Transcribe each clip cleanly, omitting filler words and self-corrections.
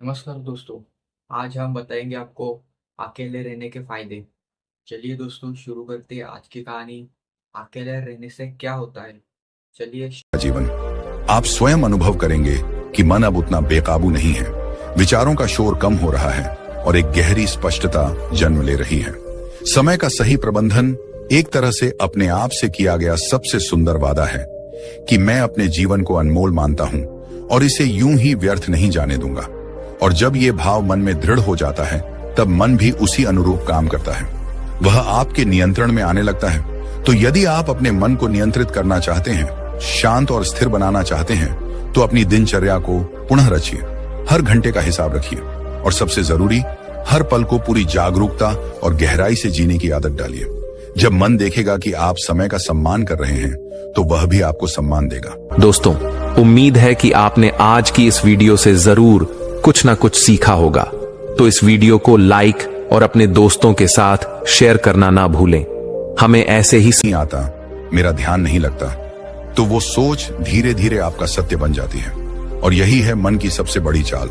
नमस्कार दोस्तों। आज हम बताएंगे आपको अकेले रहने के फायदे। चलिए दोस्तों, शुरू करते हैं आज की कहानी। अकेले रहने से क्या होता है, चलिए। जीवन आप स्वयं अनुभव करेंगे कि मन अब उतना बेकाबू नहीं है। विचारों का शोर कम हो रहा है और एक गहरी स्पष्टता जन्म ले रही है। समय का सही प्रबंधन एक तरह से अपने आप से किया गया सबसे सुंदर वादा है कि मैं अपने जीवन को अनमोल मानता हूं और इसे यूं ही व्यर्थ नहीं जाने दूंगा। और जब ये भाव मन में दृढ़ हो जाता है तब मन भी उसी अनुरूप काम करता है, वह आपके नियंत्रण में आने लगता है। तो यदि आप अपने मन को नियंत्रित करना चाहते हैं, शांत और स्थिर बनाना चाहते हैं, तो अपनी दिनचर्या को पुनः रचिए। हर घंटे का हिसाब रखिए और सबसे जरूरी, हर पल को पूरी जागरूकता और गहराई से जीने की आदत डालिए। जब मन देखेगा कि आप समय का सम्मान कर रहे हैं तो वह भी आपको सम्मान देगा। दोस्तों, उम्मीद है कि आपने आज की इस वीडियो से जरूर कुछ ना कुछ सीखा होगा। तो इस वीडियो को लाइक और अपने दोस्तों के साथ शेयर करना ना भूलें। हमें ऐसे ही नहीं आता, मेरा ध्यान नहीं लगता, तो वो सोच धीरे धीरे आपका सत्य बन जाती है। और यही है मन की सबसे बड़ी चाल।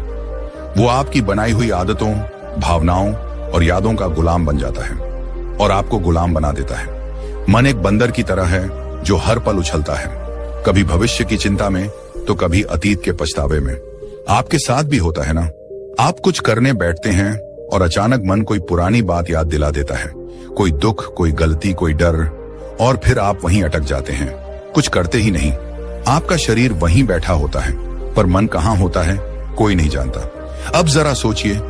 वो आपकी बनाई हुई आदतों, भावनाओं और यादों का गुलाम बन जाता है और आपको गुलाम बना देता है। मन एक बंदर की तरह है जो हर पल उछलता है, कभी भविष्य की चिंता में तो कभी अतीत के पछतावे में। आपके साथ भी होता है ना? आप कुछ करने बैठते हैं और अचानक मन कोई पुरानी बात याद दिला देता है, कोई दुख, कोई गलती, कोई डर, और फिर आप वहीं अटक जाते हैं, कुछ करते ही नहीं। आपका शरीर वहीं बैठा होता है पर मन कहाँ होता है कोई नहीं जानता। अब जरा सोचिए,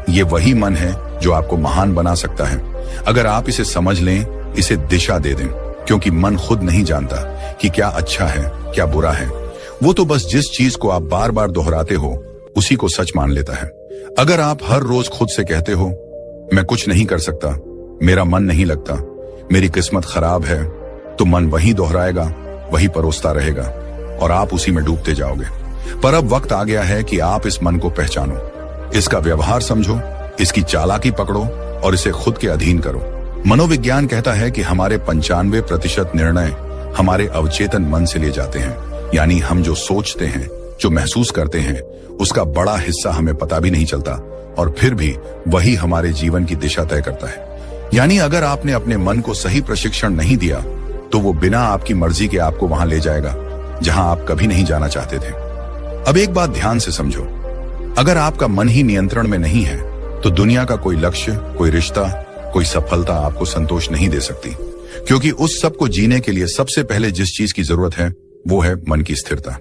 ये वही मन है जो आपको महान बना सकता है अगर आप इसे समझ लें, इसे दिशा दे दें। क्योंकि मन खुद नहीं जानता कि क्या अच्छा है क्या बुरा है। वो तो बस जिस चीज को आप बार बार दोहराते हो उसी को सच मान लेता है। अगर आप हर रोज खुद से कहते हो, मैं कुछ नहीं कर सकता, मेरा मन नहीं लगता, मेरी किस्मत खराब है, तो मन वही दोहराएगा, वही परोसता रहेगा और आप उसी में डूबते जाओगे। पर अब वक्त आ गया है कि आप इस मन को पहचानो, इसका व्यवहार समझो, इसकी चालाकी पकड़ो और इसे खुद के अधीन करो। मनोविज्ञान कहता है कि हमारे 95% निर्णय हमारे अवचेतन मन से लिए जाते हैं। यानी हम जो सोचते हैं, जो महसूस करते हैं, उसका बड़ा हिस्सा हमें पता भी नहीं चलता और फिर भी वही हमारे जीवन की दिशा तय करता है। यानी अगर आपने अपने मन को सही प्रशिक्षण नहीं दिया तो वो बिना आपकी मर्जी के आपको वहां ले जाएगा जहां आप कभी नहीं जाना चाहते थे। अब एक बात ध्यान से समझो, अगर आपका मन ही नियंत्रण में नहीं है तो दुनिया का कोई लक्ष्य, कोई रिश्ता, कोई सफलता आपको संतोष नहीं दे सकती। क्योंकि उस सब को जीने के लिए सबसे पहले जिस चीज की जरूरत है वो है मन की स्थिरता।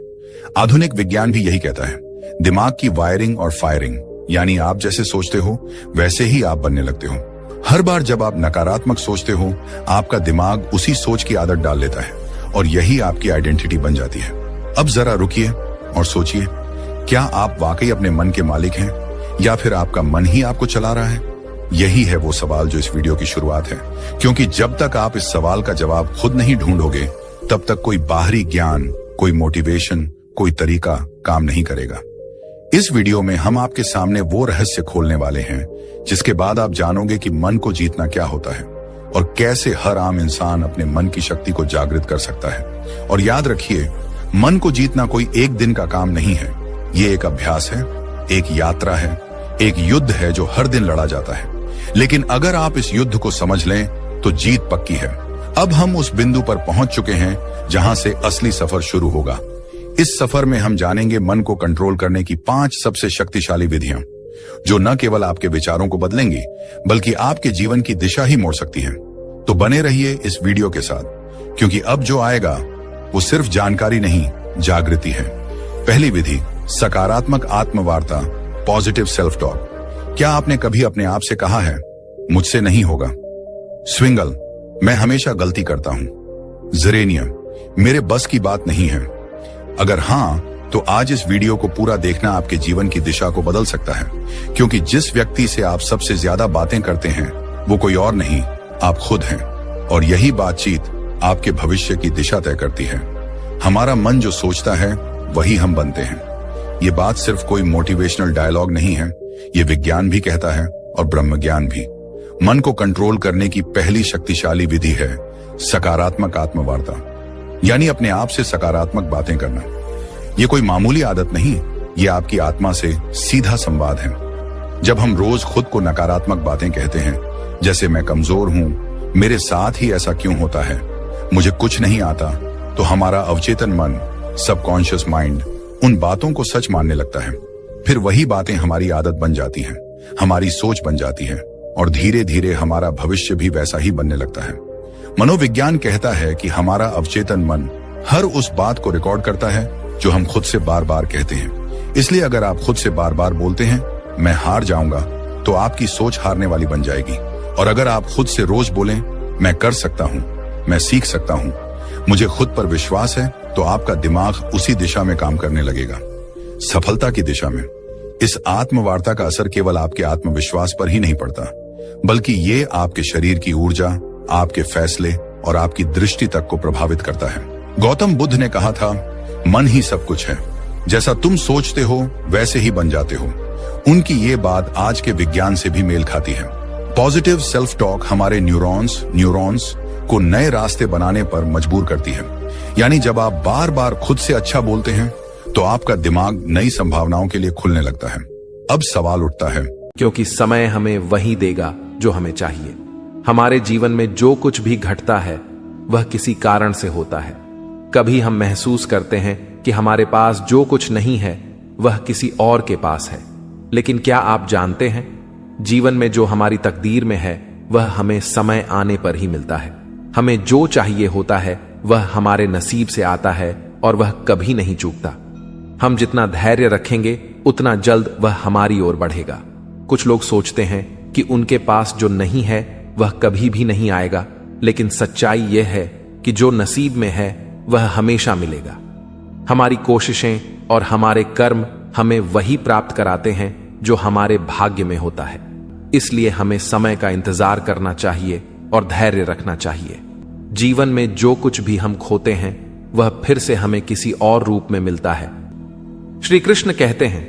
आधुनिक विज्ञान भी यही कहता है, दिमाग की वायरिंग और फायरिंग, यानी आप जैसे सोचते हो वैसे ही आप बनने लगते हो। हर बार जब आप नकारात्मक सोचते हो, आपका दिमाग उसी सोच की आदत डाल लेता है और यही आपकी आइडेंटिटी बन जाती है। अब जरा रुकिए और सोचिए, क्या आप वाकई अपने मन के मालिक हैं या फिर आपका मन ही आपको चला रहा है? यही है वो सवाल जो इस वीडियो की शुरुआत है। क्योंकि जब तक आप इस सवाल का जवाब खुद नहीं ढूंढोगे तब तक कोई बाहरी ज्ञान, कोई मोटिवेशन, कोई तरीका काम नहीं करेगा। इस वीडियो में हम आपके सामने वो रहस्य खोलने वाले हैं जिसके बाद आप जानोगे कि मन को जीतना क्या होता है और कैसे हर आम इंसान अपने मन की शक्ति को जागृत कर सकता है। और याद रखिए, मन को जीतना कोई एक दिन का काम नहीं है, ये एक अभ्यास है, एक यात्रा है, एक युद्ध है जो हर दिन लड़ा जाता है। लेकिन अगर आप इस युद्ध को समझ लें तो जीत पक्की है। अब हम उस बिंदु पर पहुंच चुके हैं जहां से असली सफर शुरू होगा। इस सफर में हम जानेंगे मन को कंट्रोल करने की 5 सबसे शक्तिशाली विधियां जो न केवल आपके विचारों को बदलेंगी बल्कि आपके जीवन की दिशा ही मोड़ सकती हैं। तो बने रहिए इस वीडियो के साथ, क्योंकि अब जो आएगा वो सिर्फ जानकारी नहीं, जागृति है। पहली विधि, सकारात्मक आत्मवार्ता, पॉजिटिव सेल्फ टॉक। क्या आपने कभी अपने आप से कहा है, मुझसे नहीं होगा? स्विंगल, मैं हमेशा गलती करता हूं। जरेनियम, मेरे बस की बात नहीं है। अगर हां, तो आज इस वीडियो को पूरा देखना आपके जीवन की दिशा को बदल सकता है। क्योंकि जिस व्यक्ति से आप सबसे ज्यादा बातें करते हैं वो कोई और नहीं, आप खुद हैं। और यही बातचीत आपके भविष्य की दिशा तय करती है। हमारा मन जो सोचता है वही हम बनते हैं। ये बात सिर्फ कोई मोटिवेशनल डायलॉग नहीं है, ये विज्ञान भी कहता है और ब्रह्मज्ञान भी। मन को कंट्रोल करने की पहली शक्तिशाली विधि है सकारात्मक आत्मवार्ता, यानी अपने आप से सकारात्मक बातें करना। ये कोई मामूली आदत नहीं, ये आपकी आत्मा से सीधा संवाद है। जब हम रोज खुद को नकारात्मक बातें कहते हैं, जैसे मैं कमजोर हूं, मेरे साथ ही ऐसा क्यों होता है, मुझे कुछ नहीं आता, तो हमारा अवचेतन मन, सबकॉन्शियस माइंड उन बातों को सच मानने लगता है। फिर वही बातें हमारी आदत बन जाती हैं, हमारी सोच बन जाती है और धीरे धीरे हमारा भविष्य भी वैसा ही बनने लगता है। मनोविज्ञान कहता है कि हमारा अवचेतन मन हर उस बात को रिकॉर्ड करता है जो हम खुद से बार बार कहते हैं। इसलिए अगर आप खुद से बार बार बोलते हैं मैं हार जाऊंगा, तो आपकी सोच हारने वाली बन जाएगी। और अगर आप खुद से रोज बोलें मैं कर सकता हूं, मैं सीख सकता हूं, मुझे खुद पर विश्वास है, तो आपका दिमाग उसी दिशा में काम करने लगेगा, सफलता की दिशा में। इस आत्मवार्ता का असर केवल आपके आत्मविश्वास पर ही नहीं पड़ता, बल्कि ये आपके शरीर की ऊर्जा, आपके फैसले और आपकी दृष्टि तक को प्रभावित करता है। गौतम बुद्ध ने कहा था, मन ही सब कुछ है, जैसा तुम सोचते हो वैसे ही बन जाते हो। उनकी ये बात आज के विज्ञान से भी मेल खाती है। पॉजिटिव सेल्फ टॉक हमारे न्यूरॉन्स को नए रास्ते बनाने पर मजबूर करती है। यानी जब आप बार बार खुद से अच्छा बोलते हैं, तो आपका दिमाग नई संभावनाओं के लिए खुलने लगता है। अब सवाल उठता है, क्योंकि समय हमें वही देगा जो हमें चाहिए। हमारे जीवन में जो कुछ भी घटता है वह किसी कारण से होता है। कभी हम महसूस करते हैं कि हमारे पास जो कुछ नहीं है वह किसी और के पास है, लेकिन क्या आप जानते हैं, जीवन में जो हमारी तकदीर में है वह हमें समय आने पर ही मिलता है। हमें जो चाहिए होता है वह हमारे नसीब से आता है और वह कभी नहीं चूकता। हम जितना धैर्य रखेंगे उतना जल्द वह हमारी ओर बढ़ेगा। कुछ लोग सोचते हैं कि उनके पास जो नहीं है वह कभी भी नहीं आएगा, लेकिन सच्चाई यह है कि जो नसीब में है वह हमेशा मिलेगा। हमारी कोशिशें और हमारे कर्म हमें वही प्राप्त कराते हैं जो हमारे भाग्य में होता है। इसलिए हमें समय का इंतजार करना चाहिए और धैर्य रखना चाहिए। जीवन में जो कुछ भी हम खोते हैं वह फिर से हमें किसी और रूप में मिलता है। श्री कृष्ण कहते हैं,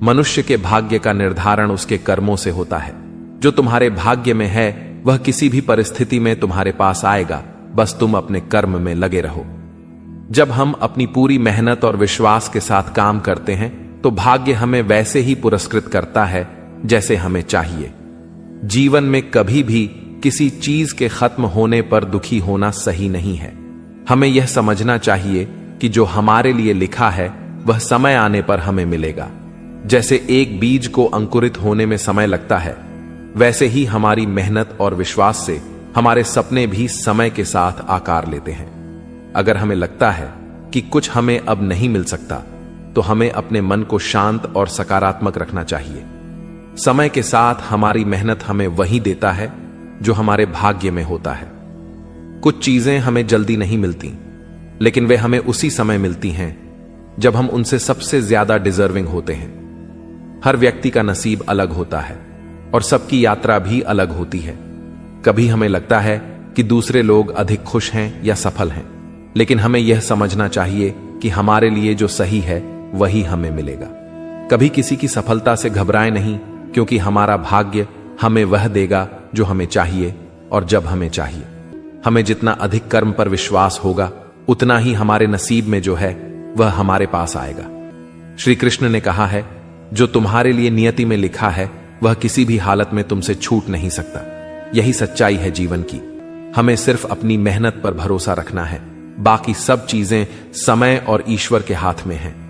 मनुष्य के भाग्य का निर्धारण उसके कर्मों से होता है। जो तुम्हारे भाग्य में है वह किसी भी परिस्थिति में तुम्हारे पास आएगा, बस तुम अपने कर्म में लगे रहो। जब हम अपनी पूरी मेहनत और विश्वास के साथ काम करते हैं तो भाग्य हमें वैसे ही पुरस्कृत करता है जैसे हमें चाहिए। जीवन में कभी भी किसी चीज के खत्म होने पर दुखी होना सही नहीं है। हमें यह समझना चाहिए कि जो हमारे लिए लिखा है वह समय आने पर हमें मिलेगा। जैसे एक बीज को अंकुरित होने में समय लगता है, वैसे ही हमारी मेहनत और विश्वास से हमारे सपने भी समय के साथ आकार लेते हैं। अगर हमें लगता है कि कुछ हमें अब नहीं मिल सकता, तो हमें अपने मन को शांत और सकारात्मक रखना चाहिए। समय के साथ हमारी मेहनत हमें वही देता है जो हमारे भाग्य में होता है। कुछ चीजें हमें जल्दी नहीं मिलती, लेकिन वे हमें उसी समय मिलती हैं जब हम उनसे सबसे ज्यादा डिजर्विंग होते हैं। हर व्यक्ति का नसीब अलग होता है और सबकी यात्रा भी अलग होती है। कभी हमें लगता है कि दूसरे लोग अधिक खुश हैं या सफल हैं, लेकिन हमें यह समझना चाहिए कि हमारे लिए जो सही है वही हमें मिलेगा। कभी किसी की सफलता से घबराएं नहीं, क्योंकि हमारा भाग्य हमें वह देगा जो हमें चाहिए और जब हमें चाहिए। हमें जितना अधिक कर्म पर विश्वास होगा, उतना ही हमारे नसीब में जो है वह हमारे पास आएगा। श्री कृष्ण ने कहा है, जो तुम्हारे लिए नियति में लिखा है वह किसी भी हालत में तुमसे छूट नहीं सकता। यही सच्चाई है जीवन की। हमें सिर्फ अपनी मेहनत पर भरोसा रखना है, बाकी सब चीजें समय और ईश्वर के हाथ में हैं।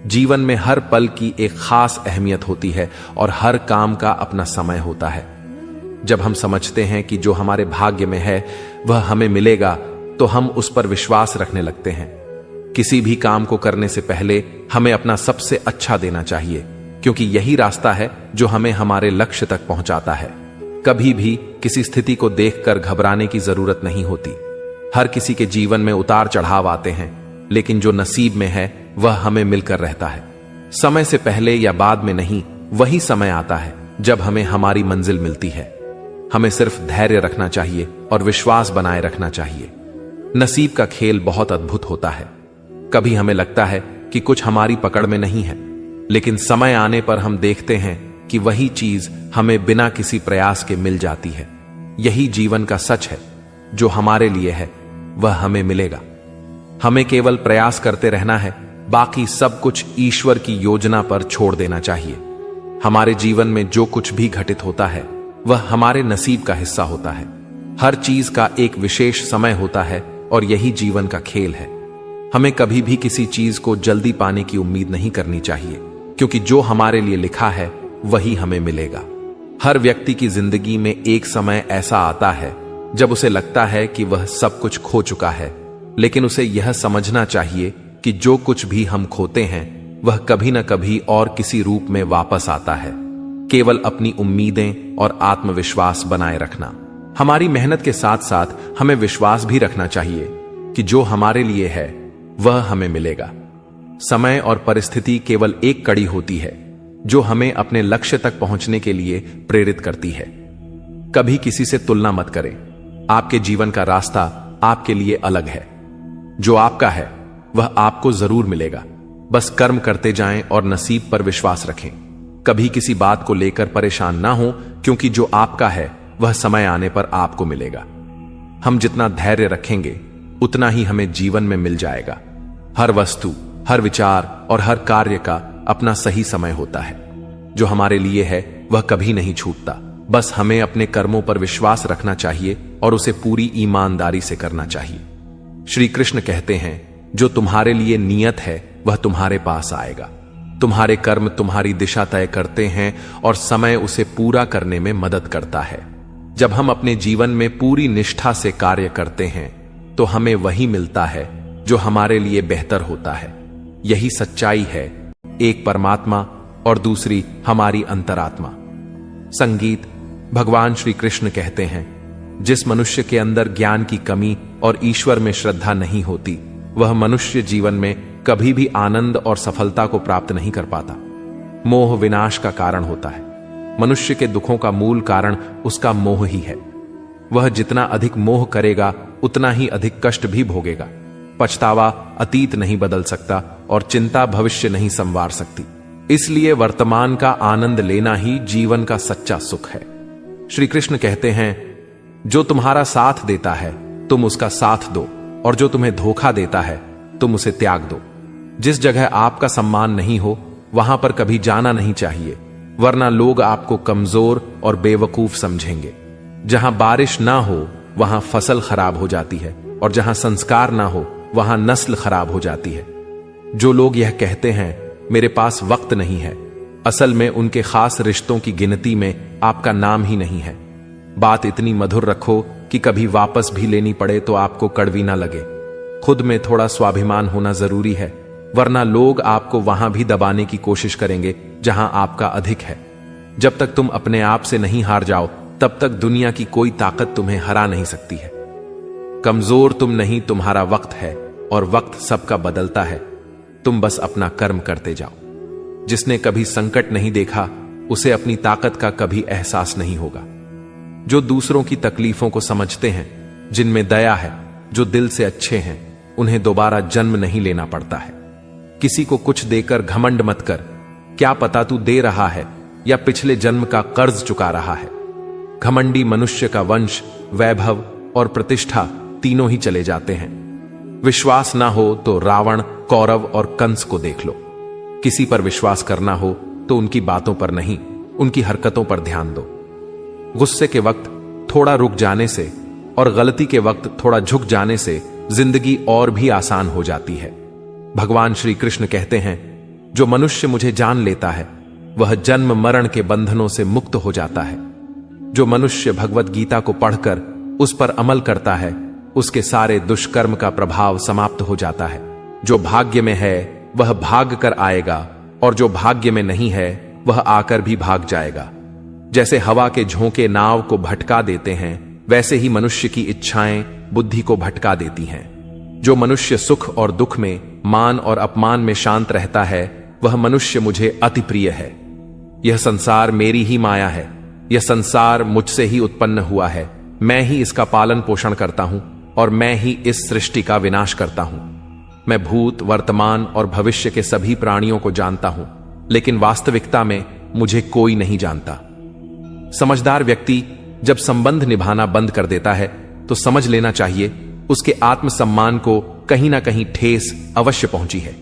जीवन में हर पल की एक खास अहमियत होती है और हर काम का अपना समय होता है। जब हम समझते हैं कि जो हमारे भाग्य में है वह हमें मिलेगा, तो हम उस पर विश्वास रखने लगते हैं। किसी भी काम को करने से पहले हमें अपना सबसे अच्छा देना चाहिए, क्योंकि यही रास्ता है जो हमें हमारे लक्ष्य तक पहुंचाता है। कभी भी किसी स्थिति को देखकर घबराने की जरूरत नहीं होती। हर किसी के जीवन में उतार चढ़ाव आते हैं, लेकिन जो नसीब में है वह हमें मिलकर रहता है। समय से पहले या बाद में नहीं, वही समय आता है जब हमें हमारी मंजिल मिलती है। हमें सिर्फ धैर्य रखना चाहिए और विश्वास बनाए रखना चाहिए। नसीब का खेल बहुत अद्भुत होता है। कभी हमें लगता है कि कुछ हमारी पकड़ में नहीं है, लेकिन समय आने पर हम देखते हैं कि वही चीज हमें बिना किसी प्रयास के मिल जाती है। यही जीवन का सच है, जो हमारे लिए है वह हमें मिलेगा। हमें केवल प्रयास करते रहना है बाकी सब कुछ ईश्वर की योजना पर छोड़ देना चाहिए। हमारे जीवन में जो कुछ भी घटित होता है वह हमारे नसीब का हिस्सा होता है। हर चीज का एक विशेष समय होता है और यही जीवन का खेल है। हमें कभी भी किसी चीज को जल्दी पाने की उम्मीद नहीं करनी चाहिए, क्योंकि जो हमारे लिए लिखा है वही हमें मिलेगा। हर व्यक्ति की जिंदगी में एक समय ऐसा आता है जब उसे लगता है कि वह सब कुछ खो चुका है, लेकिन उसे यह समझना चाहिए कि जो कुछ भी हम खोते हैं वह कभी न कभी और किसी रूप में वापस आता है। केवल अपनी उम्मीदें और आत्मविश्वास बनाए रखना। हमारी मेहनत के साथ साथ हमें विश्वास भी रखना चाहिए कि जो हमारे लिए है वह हमें मिलेगा। समय और परिस्थिति केवल एक कड़ी होती है जो हमें अपने लक्ष्य तक पहुंचने के लिए प्रेरित करती है। कभी किसी से तुलना मत करें। आपके जीवन का रास्ता आपके लिए अलग है। जो आपका है वह आपको जरूर मिलेगा। बस कर्म करते जाएं और नसीब पर विश्वास रखें। कभी किसी बात को लेकर परेशान ना हो, क्योंकि जो आपका है वह समय आने पर आपको मिलेगा। हम जितना धैर्य रखेंगे उतना ही हमें जीवन में मिल जाएगा। हर वस्तु, हर विचार और हर कार्य का अपना सही समय होता है। जो हमारे लिए है वह कभी नहीं छूटता। बस हमें अपने कर्मों पर विश्वास रखना चाहिए और उसे पूरी ईमानदारी से करना चाहिए। श्री कृष्ण कहते हैं, जो तुम्हारे लिए नियत है वह तुम्हारे पास आएगा। तुम्हारे कर्म तुम्हारी दिशा तय करते हैं और समय उसे पूरा करने में मदद करता है। जब हम अपने जीवन में पूरी निष्ठा से कार्य करते हैं तो हमें वही मिलता है जो हमारे लिए बेहतर होता है। यही सच्चाई है, एक परमात्मा और दूसरी हमारी अंतरात्मा। संगीत। भगवान श्री कृष्ण कहते हैं, जिस मनुष्य के अंदर ज्ञान की कमी और ईश्वर में श्रद्धा नहीं होती वह मनुष्य जीवन में कभी भी आनंद और सफलता को प्राप्त नहीं कर पाता। मोह विनाश का कारण होता है। मनुष्य के दुखों का मूल कारण उसका मोह ही है। वह जितना अधिक मोह करेगा उतना ही अधिक कष्ट भी भोगेगा। पछतावा अतीत नहीं बदल सकता और चिंता भविष्य नहीं संवार सकती। इसलिए वर्तमान का आनंद लेना ही जीवन का सच्चा सुख है। श्री कृष्ण कहते हैं, जो तुम्हारा साथ देता है तुम उसका साथ दो, और जो तुम्हें धोखा देता है तुम उसे त्याग दो। जिस जगह आपका सम्मान नहीं हो वहां पर कभी जाना नहीं चाहिए, वरना लोग आपको कमजोर और बेवकूफ समझेंगे। जहां बारिश ना हो वहां फसल खराब हो जाती है, और जहां संस्कार ना हो वहां नस्ल खराब हो जाती है। जो लोग यह कहते हैं मेरे पास वक्त नहीं है, असल में उनके खास रिश्तों की गिनती में आपका नाम ही नहीं है। बात इतनी मधुर रखो कि कभी वापस भी लेनी पड़े तो आपको कड़वी ना लगे। खुद में थोड़ा स्वाभिमान होना जरूरी है, वरना लोग आपको वहां भी दबाने की कोशिश करेंगे जहां आपका अधिक है। जब तक तुम अपने आप से नहीं हार जाओ तब तक दुनिया की कोई ताकत तुम्हें हरा नहीं सकती है। कमजोर तुम नहीं, तुम्हारा वक्त है, और वक्त सबका बदलता है। तुम बस अपना कर्म करते जाओ। जिसने कभी संकट नहीं देखा उसे अपनी ताकत का कभी एहसास नहीं होगा। जो दूसरों की तकलीफों को समझते हैं, जिनमें दया है, जो दिल से अच्छे हैं, उन्हें दोबारा जन्म नहीं लेना पड़ता है। किसी को कुछ देकर घमंड मत कर। क्या पता तू दे रहा है या पिछले जन्म का कर्ज चुका रहा है। घमंडी मनुष्य का वंश, वैभव और प्रतिष्ठा तीनों ही चले जाते हैं। विश्वास ना हो तो रावण, कौरव और कंस को देख लो। किसी पर विश्वास करना हो तो उनकी बातों पर नहीं, उनकी हरकतों पर ध्यान दो। गुस्से के वक्त थोड़ा रुक जाने से और गलती के वक्त थोड़ा झुक जाने से जिंदगी और भी आसान हो जाती है। भगवान श्री कृष्ण कहते हैं, जो मनुष्य मुझे जान लेता है वह जन्म मरण के बंधनों से मुक्त हो जाता है। जो मनुष्य भगवत गीता को पढ़कर उस पर अमल करता है उसके सारे दुष्कर्म का प्रभाव समाप्त हो जाता है। जो भाग्य में है वह भाग कर आएगा, और जो भाग्य में नहीं है वह आकर भी भाग जाएगा। जैसे हवा के झोंके नाव को भटका देते हैं, वैसे ही मनुष्य की इच्छाएं बुद्धि को भटका देती हैं। जो मनुष्य सुख और दुख में, मान और अपमान में शांत रहता है वह मनुष्य मुझे अति प्रिय है। यह संसार मेरी ही माया है। यह संसार मुझसे ही उत्पन्न हुआ है। मैं ही इसका पालन पोषण करता हूं और मैं ही इस सृष्टि का विनाश करता हूं। मैं भूत, वर्तमान और भविष्य के सभी प्राणियों को जानता हूं, लेकिन वास्तविकता में मुझे कोई नहीं जानता। समझदार व्यक्ति जब संबंध निभाना बंद कर देता है तो समझ लेना चाहिए उसके आत्मसम्मान को कहीं ना कहीं ठेस अवश्य पहुंची है।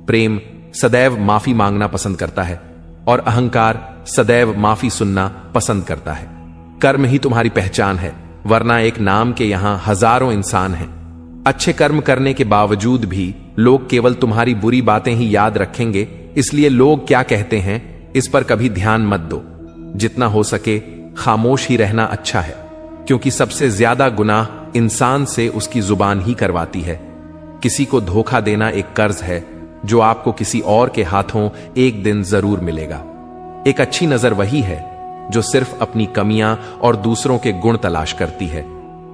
प्रेम सदैव माफी मांगना पसंद करता है और अहंकार सदैव माफी सुनना पसंद करता है। कर्म ही तुम्हारी पहचान है, वरना एक नाम के यहां हजारों इंसान हैं। अच्छे कर्म करने के बावजूद भी लोग केवल तुम्हारी बुरी बातें ही याद रखेंगे, इसलिए लोग क्या कहते हैं इस पर कभी ध्यान मत दो। जितना हो सके खामोश ही रहना अच्छा है, क्योंकि सबसे ज्यादा गुनाह इंसान से उसकी जुबान ही करवाती है। किसी को धोखा देना एक कर्ज है जो आपको किसी और के हाथों एक दिन जरूर मिलेगा। एक अच्छी नजर वही है जो सिर्फ अपनी कमियां और दूसरों के गुण तलाश करती है।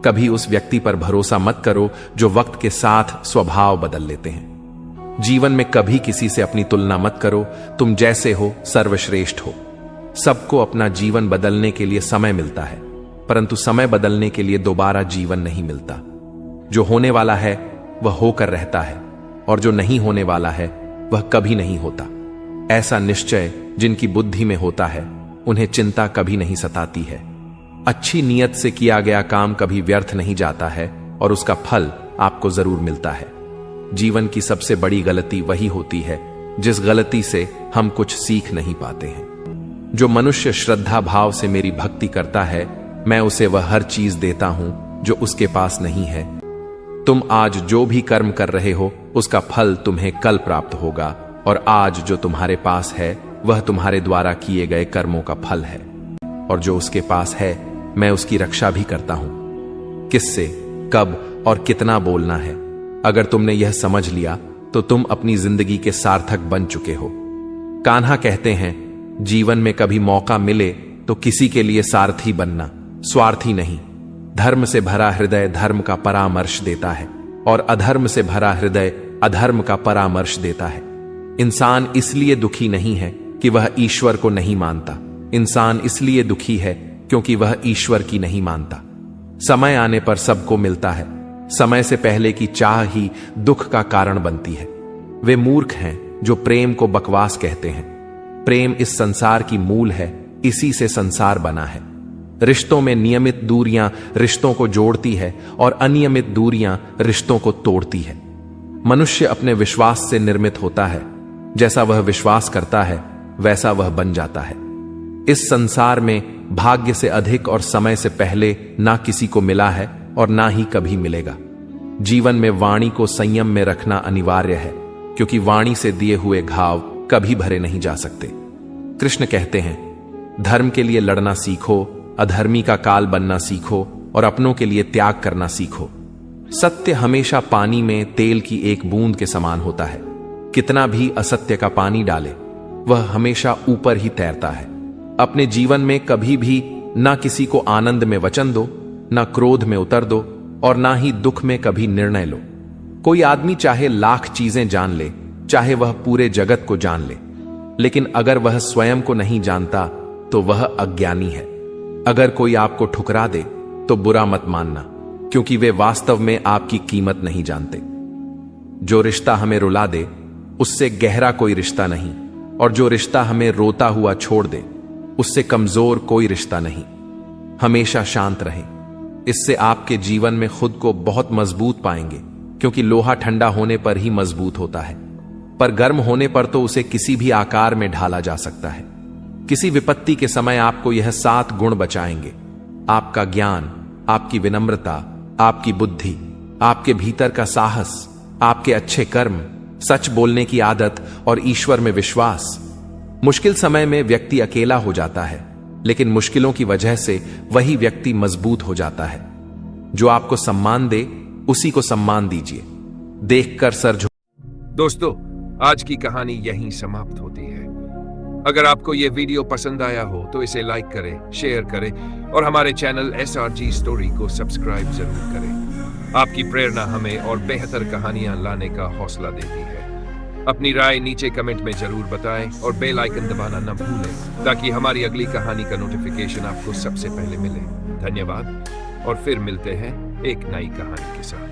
कभी उस व्यक्ति पर भरोसा मत करो जो वक्त के साथ स्वभाव बदल लेते हैं। जीवन में कभी किसी से अपनी तुलना मत करो, तुम जैसे हो सर्वश्रेष्ठ हो। सबको अपना जीवन बदलने के लिए समय मिलता है, परंतु समय बदलने के लिए दोबारा जीवन नहीं मिलता। जो होने वाला है वह होकर रहता है, और जो नहीं होने वाला है वह कभी नहीं होता। ऐसा निश्चय जिनकी बुद्धि में होता है उन्हें चिंता कभी नहीं सताती है। अच्छी नीयत से किया गया काम कभी व्यर्थ नहीं जाता है और उसका फल आपको जरूर मिलता है। जीवन की सबसे बड़ी गलती वही होती है जिस गलती से हम कुछ सीख नहीं पाते हैं। जो मनुष्य श्रद्धा भाव से मेरी भक्ति करता है, मैं उसे वह हर चीज देता हूं जो उसके पास नहीं है। तुम आज जो भी कर्म कर रहे हो उसका फल तुम्हें कल प्राप्त होगा, और आज जो तुम्हारे पास है वह तुम्हारे द्वारा किए गए कर्मों का फल है। और जो उसके पास है मैं उसकी रक्षा भी करता हूं। किससे, कब और कितना बोलना है, अगर तुमने यह समझ लिया तो तुम अपनी जिंदगी के सार्थक बन चुके हो। कान्हा कहते हैं, जीवन में कभी मौका मिले तो किसी के लिए सारथी बनना, स्वार्थी नहीं। धर्म से भरा हृदय धर्म का परामर्श देता है, और अधर्म से भरा हृदय अधर्म का परामर्श देता है। इंसान इसलिए दुखी नहीं है कि वह ईश्वर को नहीं मानता, इंसान इसलिए दुखी है क्योंकि वह ईश्वर की नहीं मानता। समय आने पर सबको मिलता है, समय से पहले की चाह ही दुख का कारण बनती है। वे मूर्ख हैं जो प्रेम को बकवास कहते हैं। प्रेम इस संसार की मूल है, इसी से संसार बना है। रिश्तों में नियमित दूरियां रिश्तों को जोड़ती है और अनियमित दूरियां रिश्तों को तोड़ती है। मनुष्य अपने विश्वास से निर्मित होता है, जैसा वह विश्वास करता है वैसा वह बन जाता है। इस संसार में भाग्य से अधिक और समय से पहले ना किसी को मिला है और ना ही कभी मिलेगा। जीवन में वाणी को संयम में रखना अनिवार्य है, क्योंकि वाणी से दिए हुए घाव कभी भरे नहीं जा सकते। कृष्ण कहते हैं, धर्म के लिए लड़ना सीखो, अधर्मी का काल बनना सीखो और अपनों के लिए त्याग करना सीखो। सत्य हमेशा पानी में तेल की एक बूंद के समान होता है। कितना भी असत्य का पानी डाले वह हमेशा ऊपर ही तैरता है। अपने जीवन में कभी भी ना किसी को आनंद में वचन दो, ना क्रोध में उतर दो, और ना ही दुख में कभी निर्णय लो। कोई आदमी चाहे लाख चीजें जान ले, चाहे वह पूरे जगत को जान ले, लेकिन अगर वह स्वयं को नहीं जानता तो वह अज्ञानी है। अगर कोई आपको ठुकरा दे तो बुरा मत मानना, क्योंकि वे वास्तव में आपकी कीमत नहीं जानते। जो रिश्ता हमें रुला दे उससे गहरा कोई रिश्ता नहीं, और जो रिश्ता हमें रोता हुआ छोड़ दे उससे कमजोर कोई रिश्ता नहीं। हमेशा शांत रहें, इससे आपके जीवन में खुद को बहुत मजबूत पाएंगे, क्योंकि लोहा ठंडा होने पर ही मजबूत होता है, पर गर्म होने पर तो उसे किसी भी आकार में ढाला जा सकता है। किसी विपत्ति के समय आपको यह 7 गुण बचाएंगे: आपका ज्ञान, आपकी विनम्रता, आपकी बुद्धि, आपके भीतर का साहस, आपके अच्छे कर्म, सच बोलने की आदत और ईश्वर में विश्वास। मुश्किल समय में व्यक्ति अकेला हो जाता है, लेकिन मुश्किलों की वजह से वही व्यक्ति मजबूत हो जाता है। जो आपको सम्मान दे उसी को सम्मान दीजिए। देखकर सर झुक। दोस्तों, आज की कहानी यहीं समाप्त होती है। अगर आपको यह वीडियो पसंद आया हो तो इसे लाइक करें, शेयर करें और हमारे चैनल SRG स्टोरी को सब्सक्राइब जरूर करें। आपकी प्रेरणा हमें और बेहतर कहानियां लाने का हौसला देती है। अपनी राय नीचे कमेंट में जरूर बताएं और बेल आइकन दबाना न भूलें, ताकि हमारी अगली कहानी का नोटिफिकेशन आपको सबसे पहले मिले। धन्यवाद, और फिर मिलते हैं एक नई कहानी के साथ।